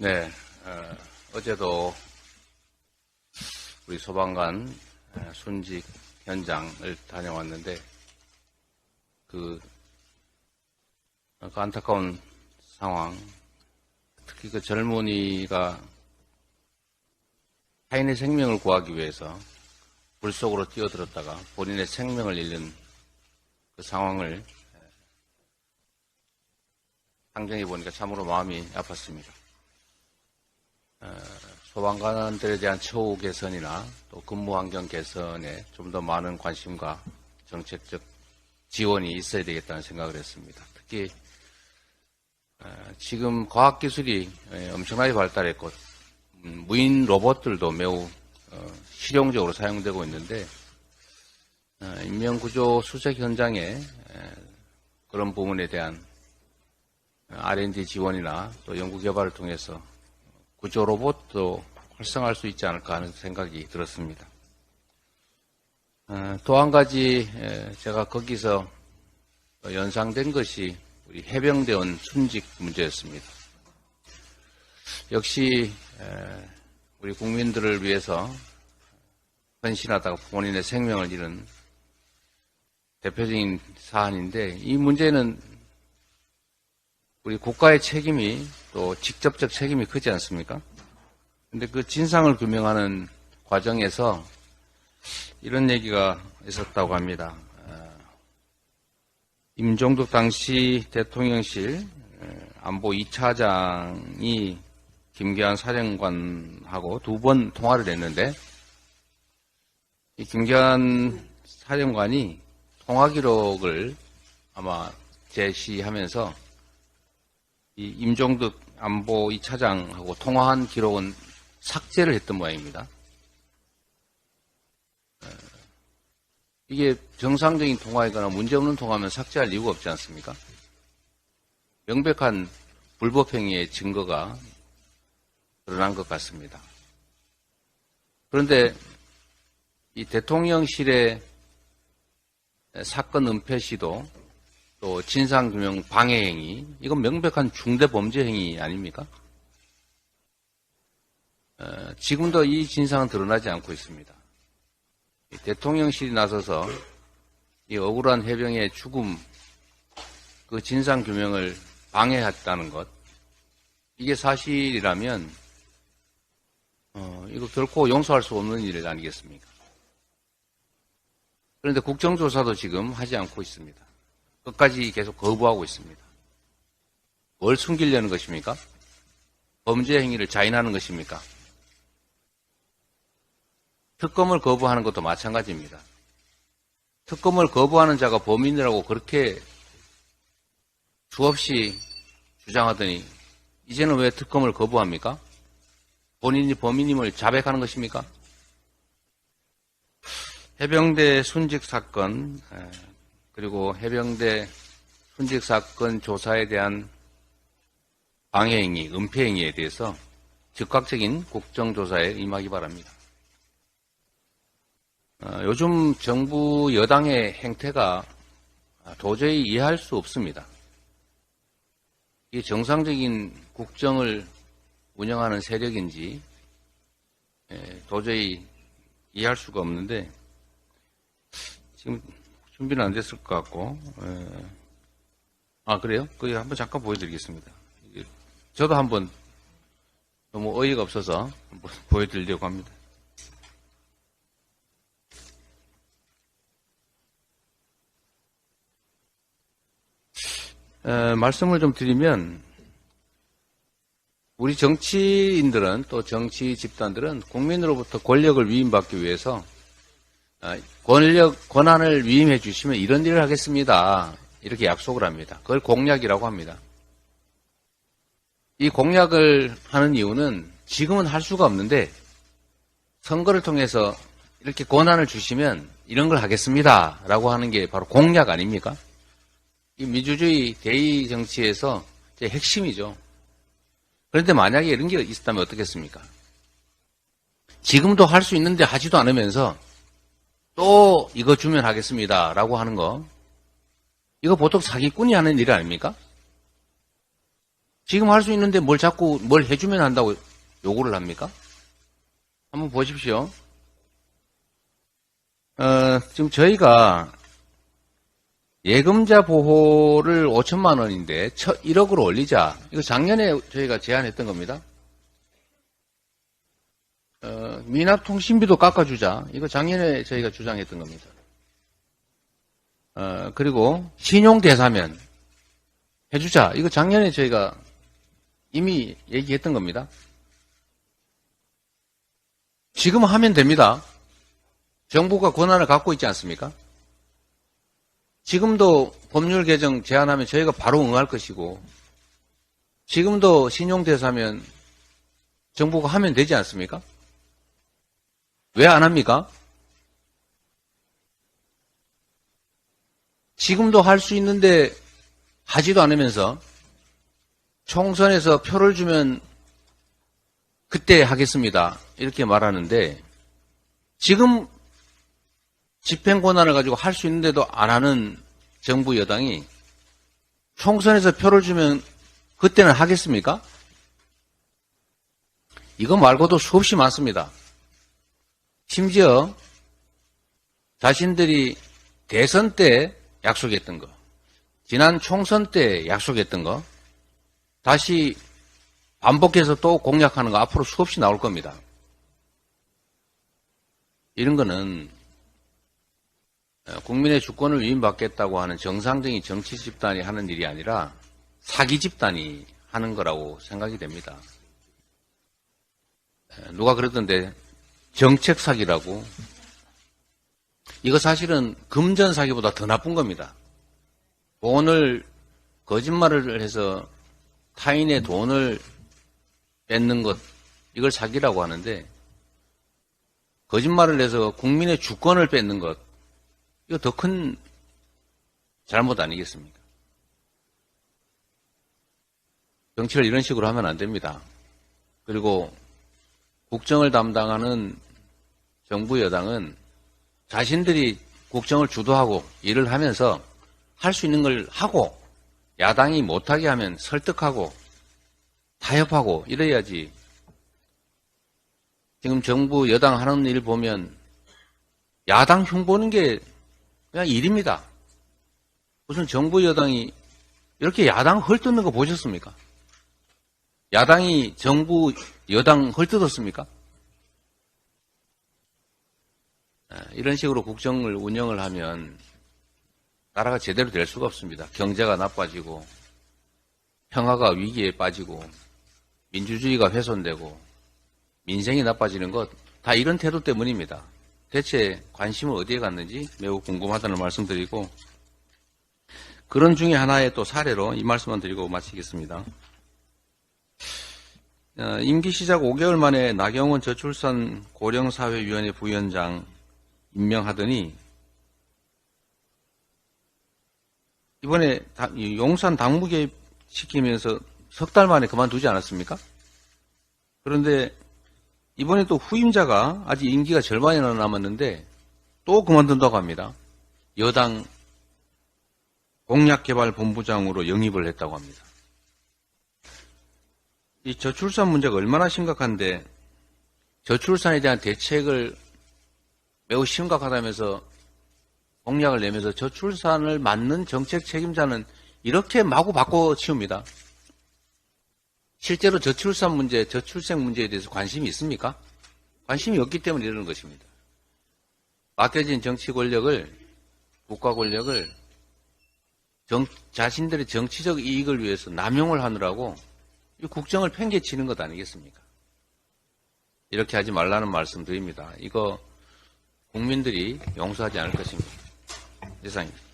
네, 어제도 우리 소방관 순직 현장을 다녀왔는데 그 안타까운 상황, 특히 그 젊은이가 타인의 생명을 구하기 위해서 불 속으로 뛰어들었다가 본인의 생명을 잃는 그 상황을 상정해 보니까 참으로 마음이 아팠습니다. 소방관들에 대한 처우 개선이나 또 근무 환경 개선에 좀 더 많은 관심과 정책적 지원이 있어야 되겠다는 생각을 했습니다. 특히 지금 과학기술이 엄청나게 발달했고 무인 로봇들도 매우 실용적으로 사용되고 있는데 인명구조 수색 현장에 그런 부분에 대한 R&D 지원이나 또 연구개발을 통해서 구조 로봇도 활성화할 수 있지 않을까 하는 생각이 들었습니다. 또 한 가지 제가 거기서 연상된 것이 우리 해병대원 순직 문제였습니다. 역시 우리 국민들을 위해서 헌신하다가 본인의 생명을 잃은 대표적인 사안인데 이 문제는 우리 국가의 책임이 또 직접적 책임이 크지 않습니까? 근데 그 진상을 규명하는 과정에서 이런 얘기가 있었다고 합니다. 임종덕 당시 대통령실 안보 2차장이 김계한 사령관하고 2번 통화를 했는데 이 김계한 사령관이 통화 기록을 아마 제시하면서 이 임종덕 안보 2차장하고 통화한 기록은 삭제를 했던 모양입니다. 이게 정상적인 통화이거나 문제없는 통화면 삭제할 이유가 없지 않습니까? 명백한 불법행위의 증거가 드러난 것 같습니다. 그런데 이 대통령실의 사건 은폐 시도 또 진상규명 방해행위, 이건 명백한 중대범죄행위 아닙니까? 지금도 이 진상은 드러나지 않고 있습니다. 대통령실이 나서서 이 억울한 해병의 죽음, 그 진상규명을 방해했다는 것, 이게 사실이라면 이거 결코 용서할 수 없는 일 아니겠습니까? 그런데 국정조사도 지금 하지 않고 있습니다. 끝까지 계속 거부하고 있습니다. 뭘 숨기려는 것입니까? 범죄 행위를 자인하는 것입니까? 특검을 거부하는 것도 마찬가지입니다. 특검을 거부하는 자가 범인이라고 그렇게 수없이 주장하더니 이제는 왜 특검을 거부합니까? 본인이 범인임을 자백하는 것입니까? 해병대 순직 사건 그리고 해병대 순직 사건 조사에 대한 방해행위, 은폐행위에 대해서 즉각적인 국정조사에 임하기 바랍니다. 요즘 정부 여당의 행태가 도저히 이해할 수 없습니다. 이게 정상적인 국정을 운영하는 세력인지 도저히 이해할 수가 없는데 지금 준비는 안 됐을 것 같고 그래요? 그거 한번 잠깐 보여드리겠습니다. 저도 한번 너무 어이가 없어서 한번 보여드리려고 합니다. 말씀을 좀 드리면 우리 정치인들은 또 정치 집단들은 국민으로부터 권력을 위임받기 위해서 권한을 위임해 주시면 이런 일을 하겠습니다. 이렇게 약속을 합니다. 그걸 공약이라고 합니다. 이 공약을 하는 이유는 지금은 할 수가 없는데 선거를 통해서 이렇게 권한을 주시면 이런 걸 하겠습니다. 라고 하는 게 바로 공약 아닙니까? 이 민주주의 대의 정치에서 제 핵심이죠. 그런데 만약에 이런 게 있었다면 어떻겠습니까? 지금도 할 수 있는데 하지도 않으면서 또 이거 주면 하겠습니다. 라고 하는 거. 이거 보통 사기꾼이 하는 일 아닙니까? 지금 할 수 있는데 뭘 자꾸 뭘 해주면 한다고 요구를 합니까? 한번 보십시오. 지금 저희가 예금자 보호를 5천만 원인데 1억으로 올리자. 이거 작년에 저희가 제안했던 겁니다. 미납통신비도 깎아주자. 이거 작년에 저희가 주장했던 겁니다. 그리고 신용대사면 해주자. 이거 작년에 저희가 이미 얘기했던 겁니다. 지금 하면 됩니다. 정부가 권한을 갖고 있지 않습니까? 지금도 법률 개정 제안하면 저희가 바로 응할 것이고, 지금도 신용대사면 정부가 하면 되지 않습니까? 왜 안 합니까? 지금도 할 수 있는데 하지도 않으면서 총선에서 표를 주면 그때 하겠습니다. 이렇게 말하는데 지금 집행 권한을 가지고 할 수 있는데도 안 하는 정부 여당이 총선에서 표를 주면 그때는 하겠습니까? 이거 말고도 수없이 많습니다. 심지어 자신들이 대선 때 약속했던 거, 지난 총선 때 약속했던 거 다시 반복해서 또 공약하는 거 앞으로 수없이 나올 겁니다. 이런 거는 국민의 주권을 위임받겠다고 하는 정상적인 정치 집단이 하는 일이 아니라 사기 집단이 하는 거라고 생각이 됩니다. 누가 그러던데 정책 사기라고. 이거 사실은 금전 사기보다 더 나쁜 겁니다. 돈을 거짓말을 해서 타인의 돈을 뺏는 것, 이걸 사기라고 하는데 거짓말을 해서 국민의 주권을 뺏는 것, 이거 더 큰 잘못 아니겠습니까? 정치를 이런 식으로 하면 안 됩니다. 그리고 국정을 담당하는 정부 여당은 자신들이 국정을 주도하고 일을 하면서 할 수 있는 걸 하고 야당이 못하게 하면 설득하고 타협하고 이래야지. 지금 정부 여당 하는 일 보면 야당 흉보는 게 그냥 일입니다. 무슨 정부 여당이 이렇게 야당 헐뜯는 거 보셨습니까? 야당이 정부 여당 헐뜯었습니까? 이런 식으로 국정을 운영을 하면 나라가 제대로 될 수가 없습니다. 경제가 나빠지고 평화가 위기에 빠지고 민주주의가 훼손되고 민생이 나빠지는 것 다 이런 태도 때문입니다. 대체 관심을 어디에 갔는지 매우 궁금하다는 말씀드리고, 그런 중에 하나의 또 사례로 이 말씀만 드리고 마치겠습니다. 임기 시작 5개월 만에 나경원 저출산 고령사회위원회 부위원장 임명하더니 이번에 용산 당무 개입시키면서 석 달 만에 그만두지 않았습니까? 그런데 이번에 또 후임자가 아직 임기가 절반이나 남았는데 또 그만둔다고 합니다. 여당 공약개발본부장으로 영입을 했다고 합니다. 이 저출산 문제가 얼마나 심각한데 저출산에 대한 대책을 매우 심각하다면서 공약을 내면서 저출산을 맡는 정책 책임자는 이렇게 마구 바꿔치웁니다. 실제로 저출산 문제, 저출생 문제에 대해서 관심이 있습니까? 관심이 없기 때문에 이러는 것입니다. 맡겨진 정치 권력을, 국가 권력을 자신들의 정치적 이익을 위해서 남용을 하느라고 이 국정을 팽개치는 것 아니겠습니까? 이렇게 하지 말라는 말씀 드립니다. 이거 국민들이 용서하지 않을 것입니다. 이상입니다.